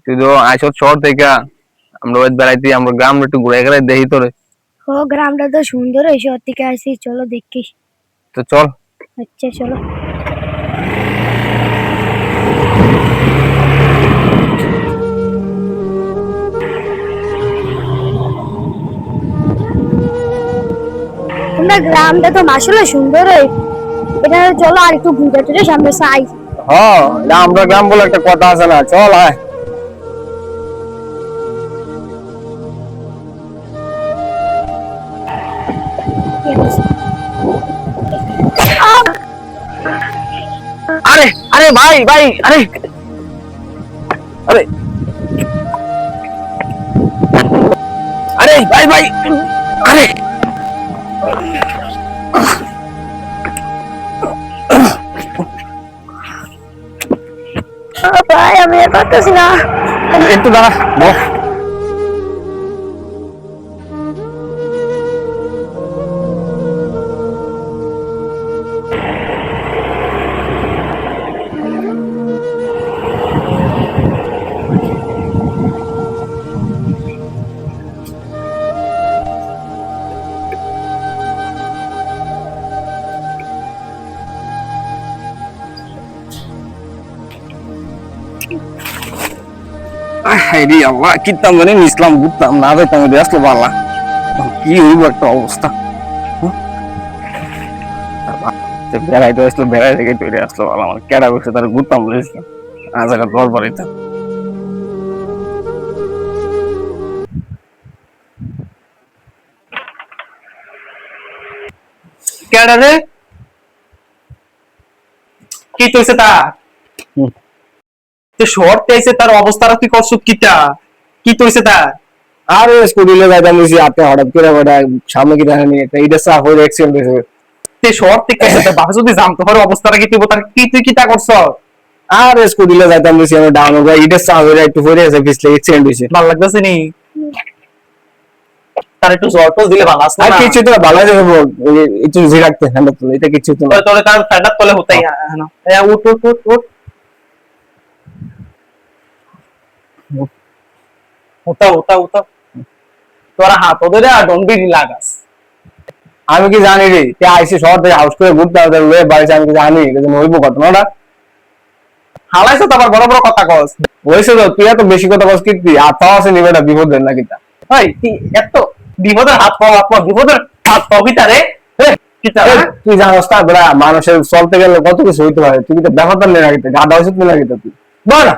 তুই তো আইসো শহর থেকে, আমরা ওই বেড়াইতে আমরা গ্রাম একটু ঘুরে ঘুরে দেখি তোরে। ও গ্রামটা তো সুন্দর, এই শহর থেকে আসি, চলো দেখি। তো চল। আচ্ছা চলো। তোমরা গ্রামটা তো আসলে সুন্দর, এটা চলো আর একটু ঘুরে টুরে সামনে চাই। হ্যাঁ, আমরা গ্রাম বলে একটা কথা আছে না, চল আয়। আরে আরে ভাই ভাই, আরে আরে আরে ভাই ভাই, আরে ভাই আমি আর পারতেছি না। একটু দাঁড়া বস। হায়রে আল্লাহ, কিতাম জানি ইসলাম ঘুরতাম না যাইতাম, আসলো পারলা কি হইব একটা অবস্থা। বেড়াইতে আসলো, বেড়াই থেকে তৈরি আসলো, আমার কেডা বসে তার ঘুরতাম বলেছিলাম, আজ একটা দল বাড়িতাম। কেডা রে? কি তৈছে তা? তো শর্ট তেইছে তার অবস্থাটা তুই করছ কিটা? কি তৈছে তা? আরে স্কুটিলে যাইতাম বুঝি, আপনি হঠাৎ করে বেটা সামনে কি দেখেনি একটা ইটা সাফ হয়ে অ্যাক্সিডেন্ট হয়েছে। তে শর্ট থেকে তার বাপে যদি জানতো তোর অবস্থাটা কি তুই তার কি তুই কিটা করছ? আর স্কুটিলে যাইতাম বুঝি, আমি ডাউন হয়ে ইটা সাফ হয়ে একটু পড়ে আছে, পিছলে অ্যাক্সিডেন্ট হয়েছে। ভালো লাগতেছে নি? তার একটু জ্বর তো দিলে ভালো আসতো আর না? কিছু তো ভালো হয়ে যাবে, একটু জি রাখতে হ্যান্ডেল তুলে, এটা কিছু তো না। তোর তার ফ্যান্ডাপ তোলে হতেই না। এ উঠ উঠ উঠ উঠ। উঠা উঠা উঠা। তোরা হাত ধরে আর ডন্ডি লাগাস। আমি কি জানি রে, তে আইসি শহর থেকে হাউস করে ঘুরতে হবে বাড়িতে, আমি কি জানি হইব ঘটনাটা। হালাইছ তো আবার বড় বড় কথা কস। হয়েছে তো, তুই এত বেশি কথা বলছিস, কি আর পাওয়া আছে নিবেটা বিপদের নাকি তা। ভাই তুই এত বিপদের হাত পাওয়া বিপদের হাত পাও কি তারে? তুই জানোস না বেড়া, মানুষের চলতে গেলে কত কিছু হইতে পারে, তুই তো ব্যাপারটা নেই নাকি, গাধা উচিত নেই নাকি তুই বল না।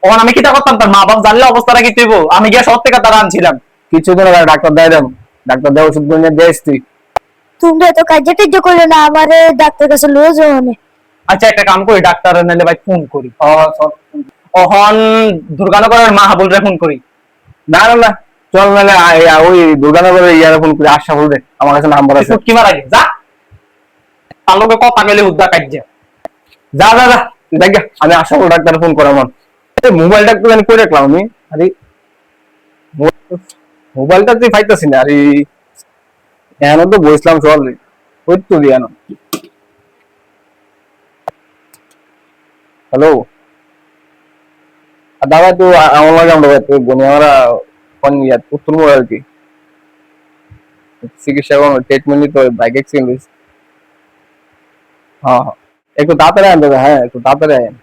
ওখানে আমি কিটা করতাম, তার মা বাপ জানলে অবস্থাটা কি তুইব? আমি গিয়া সব থেকে তারা আনছিলাম। কিছুদিন আগে ডাক্তার দেয় দেন, ডাক্তার দেয় ওষুধ নিয়ে দিয়েছ তুই। তোমরা তো কাজে টেজে করলে না, আমারে ডাক্তার কাছে লয়ে যাও মানে। আচ্ছা একটা কাম করি, ডাক্তার নাইলে ভাই ফোন করি। অহন দুর্গানগরের মাহাবুলরে ফোন করি। না না না, চল নাহলে ওই দুর্গানগরের ইয়ারে ফোন করে আশা বলবে, আমার কাছে নাম্বার আছে। কি মারা যা, তার লোকে কথা গেলে উদ্দা কাজে যা যা যা, দেখ আমি আশা বল ডাক্তার ফোন করা আমার মোবাইলটা একটু জানি করে রাখলাম আমি। আরে মোবাইলটা তুই পাইতাছি না, আরে এখন তো বসলাম সব ওই তো দিয়ানো। হ্যালো দাদা, তুই আমার লাগে আমরা তুই বনি আমরা কোন ইয়াত উত্তর মোড় আর কি, চিকিৎসা এবং ট্রিটমেন্ট নিতে হয়, বাইক অ্যাক্সিডেন্ট হয়েছে। হ্যাঁ হ্যাঁ, একটু তাড়াতাড়ি আন দাদা, হ্যাঁ একটু তাড়াতাড়ি আন।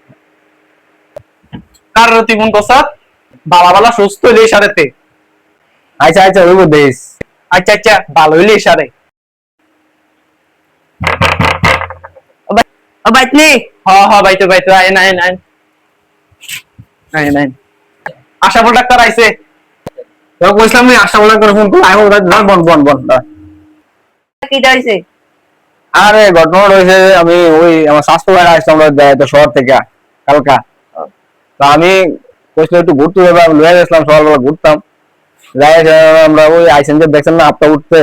কার তুই ফোন করছ? বালা বালা সুস্থ হইলে ইশারেতে। আচ্ছা আচ্ছা ওই দেশ। আচ্ছা আচ্ছা ভালো হইলে ইশারে। ও বাইতনি, হ্যাঁ হ্যাঁ বাইতো বাইতো, আইন আইন আইন আইন আইন। আশাফুল ডাক্তার আইছে। তোরা কইছিলাম আমি আশা বলা করে ফোন করলাম, আমি বল বল বল বল। কি যাইছে? আরে ঘটনা রয়েছে, আমি ওই আমার স্বাস্থ্য ভাই আসলাম তো শহর থেকে কালকা, তা আমি কইছিল একটু ঘুরতে যাবো, আমি লয়ে গেছিলাম সকালবেলা ঘুরতাম, যাই আমরা ওই আইসেন যে দেখছেন না আপটা উঠতে,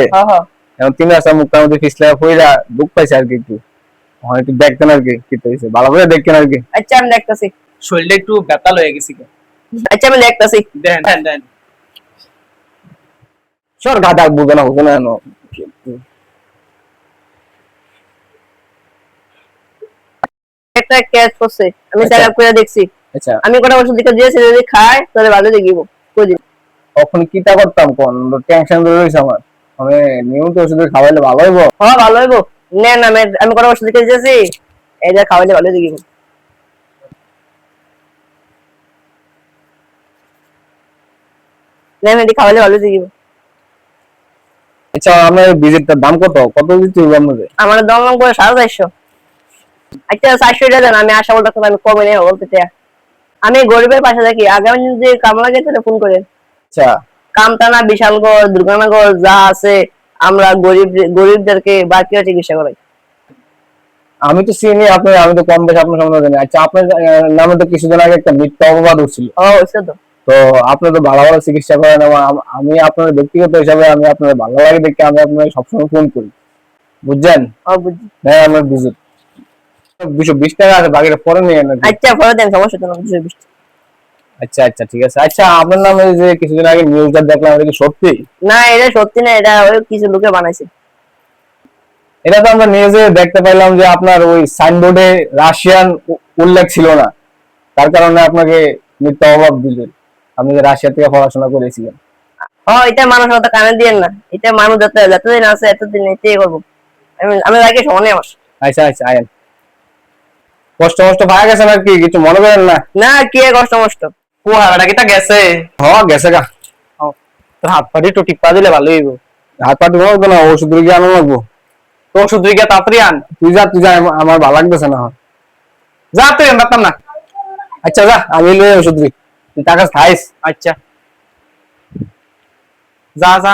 এখন 3 রাস্তা মুখটার মধ্যে পিছলে পইরা দুঃখ পাইছে আর কি, একটু একটু দেখতেন আর কি কি হয়েছে, ভালো করে দেখতেন আর কি। আচ্ছা আমি দেখতাছি, শরীরটা একটু ব্যথা লয়ে গেছি। আচ্ছা আমি দেখতাছি, দেন দেন দেন। সর গাদা বুঝে না বুঝে না একটা ক্যাচ করছে, আমি চেকআপ করে দেখছি। আচ্ছা আমি কটা ওষুধ লিখে দিয়েছি, যদি খায় তাহলে ভালো দেখিব কই দিন। তখন কিটা করতাম কোন টেনশন রয়েছে আমার, আমি নিয়মিত ওষুধ খাওয়াইলে ভালো হইব। হ্যাঁ ভালো হইব। নেন আমি কটা ওষুধ লিখে দিয়েছি, এটা খাওয়াইলে ভালো দেখিব। নেন এটি খাওয়াইলে ভালো দেখিব। আচ্ছা আমার ভিজিটটার দাম কত কত দিতে হবে আপনাদের? আমার দম করে 450। আচ্ছা 400 টাকা দেন, আমি আশা বলতে আমি কমে নেই বলতে চাই। আমি গরিবের পাশে থাকি, আগে আমি যদি কাম লাগে তাহলে ফোন করে। আচ্ছা কামতানা বিশালগড় দুর্গানগর যা আছে, আমরা গরিবদেরকে বাড়তি চিকিৎসা করাই। আমি তো চিনি আপনি, আমি তো কম বেশি আপনার সম্বন্ধে জানি। আচ্ছা আপনার নামে তো কিছুদিন আগে একটা মিথ্যা অপবাদ উঠছিল, ও হচ্ছে তো। তো আপনি তো ভালো ভালো চিকিৎসা করেন এবং আমি আপনার ব্যক্তিগত হিসাবে আমি আপনার ভালো লাগে দেখে আমি আপনাকে সবসময় ফোন করি, বুঝছেন? ও বুঝছি। হ্যাঁ আমার ভিজিট 220 টাকা আছে, বাকিটা পরে নিয়ে নেন। আচ্ছা পরে দেন, সমস্যা তো না, 220। আচ্ছা আচ্ছা ঠিক আছে। আচ্ছা আপনার নামে যে কিছুদিন আগে নিউজটা দেখলাম, এটা কি সত্যি? না এটা সত্যি না, এটা ওই কিছু লোকে বানাইছে। এটা তো আমরা নিউজে দেখতে পাইলাম যে আপনার ওই সাইনবোর্ডে রাশিয়ান উল্লেখ ছিল না, তার কারণে আপনাকে মিথ্যা অভাব দিলেন, আপনি যে রাশিয়া থেকে পড়াশোনা করেছিলেন। ও এটা মানুষ অত কানে দিয়েন না, এটা মানুষ যতদিন আছে এতদিন এটাই করবো। আমি রাখি সমানে আমার। আচ্ছা আচ্ছা আয়েন, কষ্ট কষ্ট পাওয়া গেছে নাকি, কিছু মনে করেন না? না কি আর কষ্ট মষ্ট, কুয়াটা কি তা গেছে। হ্যাঁ গেছে গা। তো হাত পাটি একটু টিপা দিলে ভালো হইব। হাত পা ধোয়া লাগবে না, ওষুধ গিয়ে আনো লাগবো। তো ওষুধ গিয়ে তাড়াতাড়ি আন। তুই যা, আমার ভালো লাগতেছে না। যা তুই, আমি পারতাম না। আচ্ছা যা, আমি লই ওষুধ, তুই টাকা খাইস। আচ্ছা যা যা।